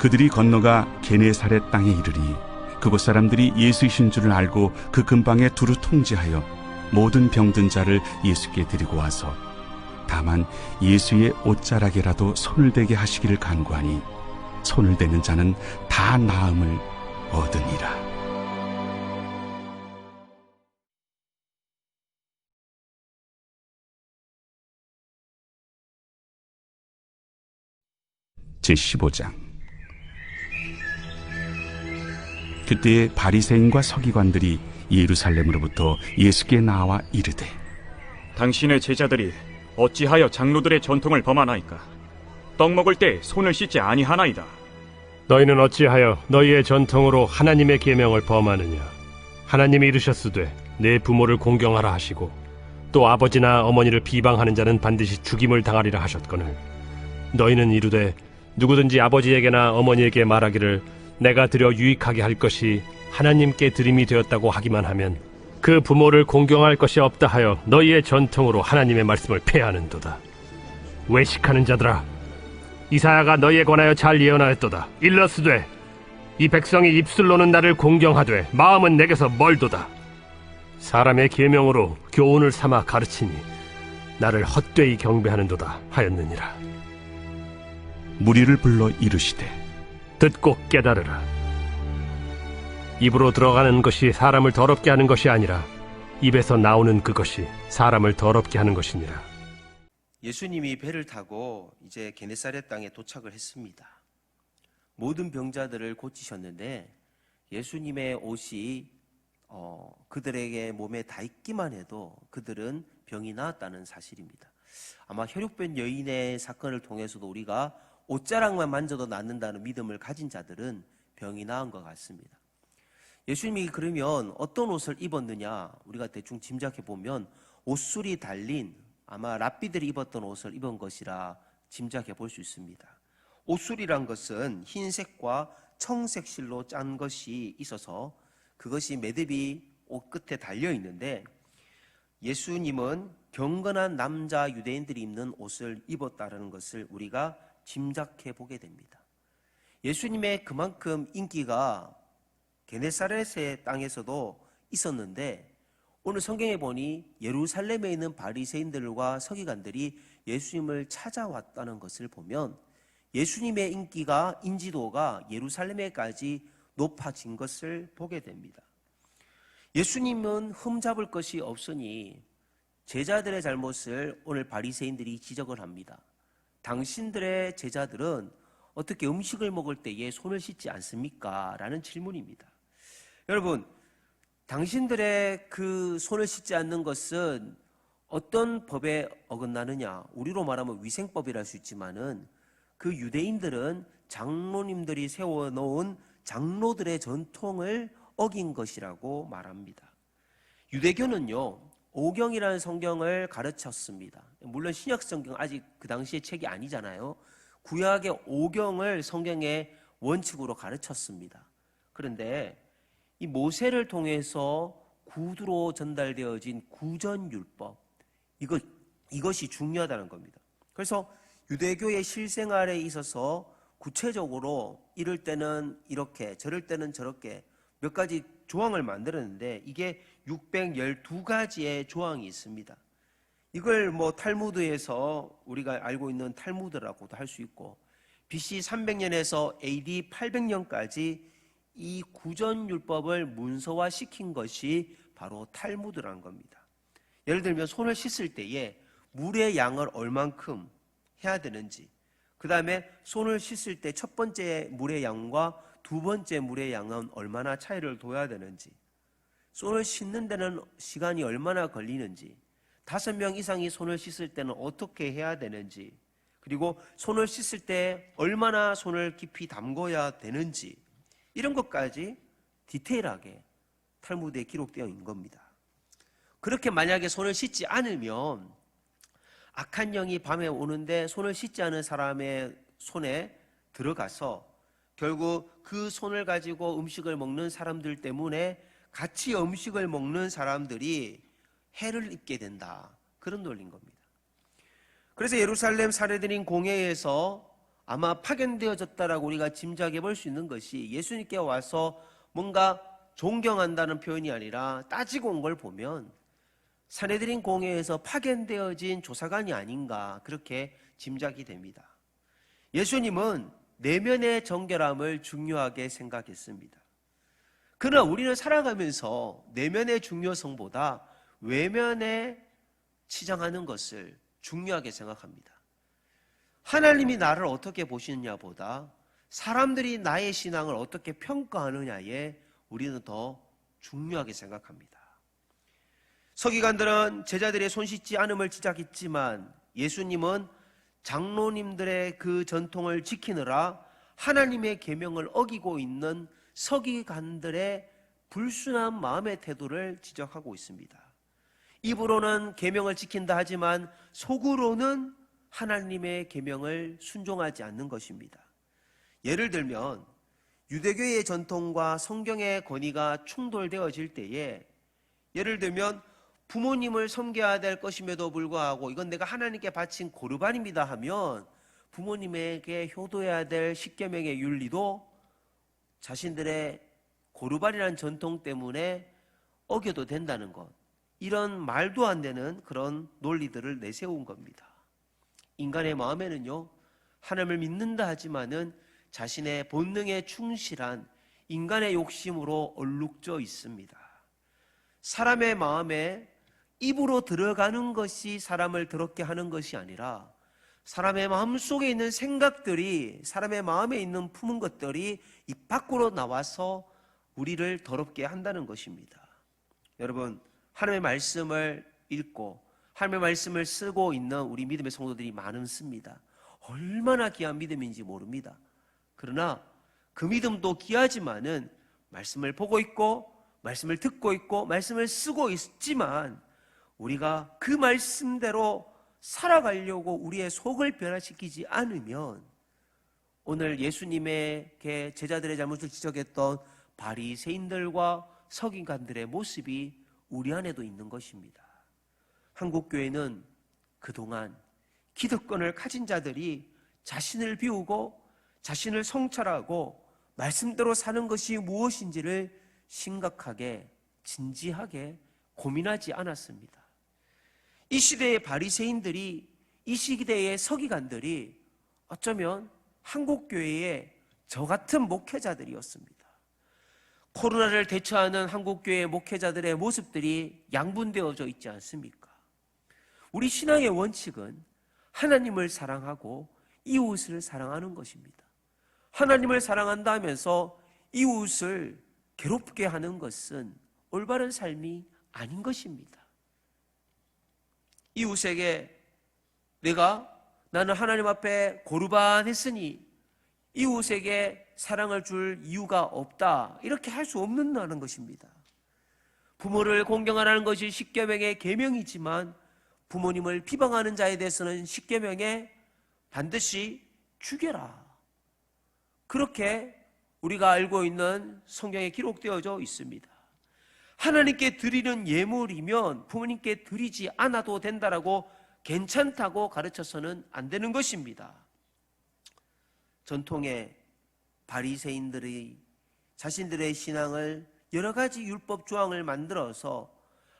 그들이 건너가 게네사렛 땅에 이르니 그곳 사람들이 예수이신 줄을 알고 그 근방에 두루 통제하여 모든 병든 자를 예수께 데리고 와서 다만 예수의 옷자락에라도 손을 대게 하시기를 간구하니 손을 대는 자는 다 나음을 얻으니라. 제15장. 그때에 바리새인과 서기관들이 예루살렘으로부터 예수께 나와 이르되, 당신의 제자들이 어찌하여 장로들의 전통을 범하나이까? 떡 먹을 때 손을 씻지 아니하나이다. 너희는 어찌하여 너희의 전통으로 하나님의 계명을 범하느냐? 하나님이 이르셨으되 내 부모를 공경하라 하시고 또 아버지나 어머니를 비방하는 자는 반드시 죽임을 당하리라 하셨거늘 너희는 이르되 누구든지 아버지에게나 어머니에게 말하기를 내가 드려 유익하게 할 것이 하나님께 드림이 되었다고 하기만 하면 그 부모를 공경할 것이 없다 하여 너희의 전통으로 하나님의 말씀을 폐하는도다. 외식하는 자들아, 이사야가 너희에 관하여 잘 예언하였도다. 일러스되 이 백성이 입술로는 나를 공경하되 마음은 내게서 멀도다. 사람의 계명으로 교훈을 삼아 가르치니 나를 헛되이 경배하는도다 하였느니라. 무리를 불러 이르시되 듣고 깨달으라. 입으로 들어가는 것이 사람을 더럽게 하는 것이 아니라 입에서 나오는 그것이 사람을 더럽게 하는 것이니라. 예수님이 배를 타고 이제 게네사렛 땅에 도착을 했습니다. 모든 병자들을 고치셨는데 예수님의 옷이 그들에게 몸에 닿기만 해도 그들은 병이 나았다는 사실입니다. 아마 혈육된 여인의 사건을 통해서도 우리가 옷자락만 만져도 낫는다는 믿음을 가진 자들은 병이 나은 것 같습니다. 예수님이 그러면 어떤 옷을 입었느냐, 우리가 대충 짐작해 보면 옷술이 달린 아마 랍비들이 입었던 옷을 입은 것이라 짐작해 볼 수 있습니다. 옷술이란 것은 흰색과 청색 실로 짠 것이 있어서 그것이 매듭이 옷 끝에 달려 있는데 예수님은 경건한 남자 유대인들이 입는 옷을 입었다는 것을 우리가 짐작해 보게 됩니다. 예수님의 그만큼 인기가 게네사렛의 땅에서도 있었는데 오늘 성경에 보니 예루살렘에 있는 바리새인들과 서기관들이 예수님을 찾아왔다는 것을 보면 예수님의 인지도가 예루살렘에까지 높아진 것을 보게 됩니다. 예수님은 흠잡을 것이 없으니 제자들의 잘못을 오늘 바리새인들이 지적을 합니다. 당신들의 제자들은 어떻게 음식을 먹을 때에 손을 씻지 않습니까? 라는 질문입니다. 여러분, 당신들의 그 손을 씻지 않는 것은 어떤 법에 어긋나느냐? 우리로 말하면 위생법이라 할 수 있지만은 그 유대인들은 장로님들이 세워놓은 장로들의 전통을 어긴 것이라고 말합니다. 유대교는요, 오경이라는 성경을 가르쳤습니다. 물론 신약 성경 아직 그 당시의 책이 아니잖아요. 구약의 오경을 성경의 원칙으로 가르쳤습니다. 그런데 이 모세를 통해서 구두로 전달되어진 구전율법, 이것이 중요하다는 겁니다. 그래서 유대교의 실생활에 있어서 구체적으로 이럴 때는 이렇게, 저럴 때는 저렇게 몇 가지 조항을 만들었는데 이게 612가지의 조항이 있습니다. 이걸 탈무드에서 우리가 알고 있는 탈무드라고도 할 수 있고 BC 300년에서 AD 800년까지 이 구전율법을 문서화시킨 것이 바로 탈무드라는 겁니다. 예를 들면 손을 씻을 때에 물의 양을 얼만큼 해야 되는지, 그 다음에 손을 씻을 때 첫 번째 물의 양과 두 번째 물의 양은 얼마나 차이를 둬야 되는지, 손을 씻는 데는 시간이 얼마나 걸리는지, 5명 이상이 손을 씻을 때는 어떻게 해야 되는지, 그리고 손을 씻을 때 얼마나 손을 깊이 담궈야 되는지, 이런 것까지 디테일하게 탈무드에 기록되어 있는 겁니다. 그렇게 만약에 손을 씻지 않으면 악한 영이 밤에 오는데 손을 씻지 않은 사람의 손에 들어가서 결국 그 손을 가지고 음식을 먹는 사람들 때문에 같이 음식을 먹는 사람들이 해를 입게 된다. 그런 논리인 겁니다. 그래서 예루살렘 사례들인 공회에서 아마 파견되어졌다라고 우리가 짐작해 볼 수 있는 것이 예수님께 와서 뭔가 존경한다는 표현이 아니라 따지고 온 걸 보면 사내들인 공회에서 파견되어진 조사관이 아닌가 그렇게 짐작이 됩니다. 예수님은 내면의 정결함을 중요하게 생각했습니다. 그러나 우리는 살아가면서 내면의 중요성보다 외면에 치장하는 것을 중요하게 생각합니다. 하나님이 나를 어떻게 보시느냐보다 사람들이 나의 신앙을 어떻게 평가하느냐에 우리는 더 중요하게 생각합니다. 서기관들은 제자들의 손 씻지 않음을 지적했지만 예수님은 장로님들의 그 전통을 지키느라 하나님의 계명을 어기고 있는 서기관들의 불순한 마음의 태도를 지적하고 있습니다. 입으로는 계명을 지킨다 하지만 속으로는 하나님의 계명을 순종하지 않는 것입니다. 예를 들면 유대교의 전통과 성경의 권위가 충돌되어질 때에, 예를 들면 부모님을 섬겨야 될 것임에도 불구하고 이건 내가 하나님께 바친 고르반입니다 하면 부모님에게 효도해야 될 십계명의 윤리도 자신들의 고르반이라는 전통 때문에 어겨도 된다는 것, 이런 말도 안 되는 그런 논리들을 내세운 겁니다. 인간의 마음에는요, 하나님을 믿는다 하지만은 자신의 본능에 충실한 인간의 욕심으로 얼룩져 있습니다. 사람의 마음에 입으로 들어가는 것이 사람을 더럽게 하는 것이 아니라 사람의 마음 속에 있는 생각들이, 사람의 마음에 있는 품은 것들이 입 밖으로 나와서 우리를 더럽게 한다는 것입니다. 여러분, 하나님의 말씀을 읽고 하나님의 말씀을 쓰고 있는 우리 믿음의 성도들이 많습니다. 얼마나 귀한 믿음인지 모릅니다. 그러나 그 믿음도 귀하지만은 말씀을 보고 있고 말씀을 듣고 있고 말씀을 쓰고 있지만 우리가 그 말씀대로 살아가려고 우리의 속을 변화시키지 않으면 오늘 예수님에게 제자들의 잘못을 지적했던 바리새인들과 서기관들의 모습이 우리 안에도 있는 것입니다. 한국교회는 그동안 기득권을 가진 자들이 자신을 비우고 자신을 성찰하고 말씀대로 사는 것이 무엇인지를 심각하게 진지하게 고민하지 않았습니다. 이 시대의 바리새인들이, 이 시대의 서기관들이 어쩌면 한국교회의 저 같은 목회자들이었습니다. 코로나를 대처하는 한국교회 목회자들의 모습들이 양분되어져 있지 않습니까? 우리 신앙의 원칙은 하나님을 사랑하고 이웃을 사랑하는 것입니다. 하나님을 사랑한다 하면서 이웃을 괴롭게 하는 것은 올바른 삶이 아닌 것입니다. 이웃에게 나는 하나님 앞에 고르반 했으니 이웃에게 사랑을 줄 이유가 없다, 이렇게 할 수 없는다는 것입니다. 부모를 공경하라는 것이 십계명의 계명이지만 부모님을 비방하는 자에 대해서는 십계명에 반드시 죽여라, 그렇게 우리가 알고 있는 성경에 기록되어져 있습니다. 하나님께 드리는 예물이면 부모님께 드리지 않아도 된다라고, 괜찮다고 가르쳐서는 안 되는 것입니다. 전통의 바리새인들이 자신들의 신앙을 여러 가지 율법 조항을 만들어서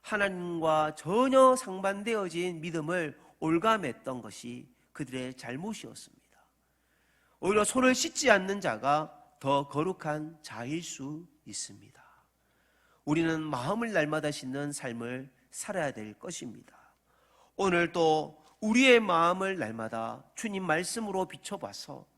하나님과 전혀 상반되어진 믿음을 올감했던 것이 그들의 잘못이었습니다. 오히려 손을 씻지 않는 자가 더 거룩한 자일 수 있습니다. 우리는 마음을 날마다 씻는 삶을 살아야 될 것입니다. 오늘 또 우리의 마음을 날마다 주님 말씀으로 비춰봐서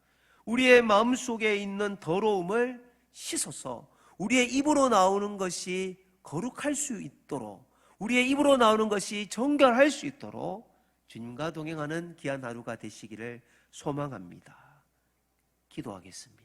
우리의 마음 속에 있는 더러움을 씻어서 우리의 입으로 나오는 것이 거룩할 수 있도록, 우리의 입으로 나오는 것이 정결할 수 있도록 주님과 동행하는 귀한 하루가 되시기를 소망합니다. 기도하겠습니다.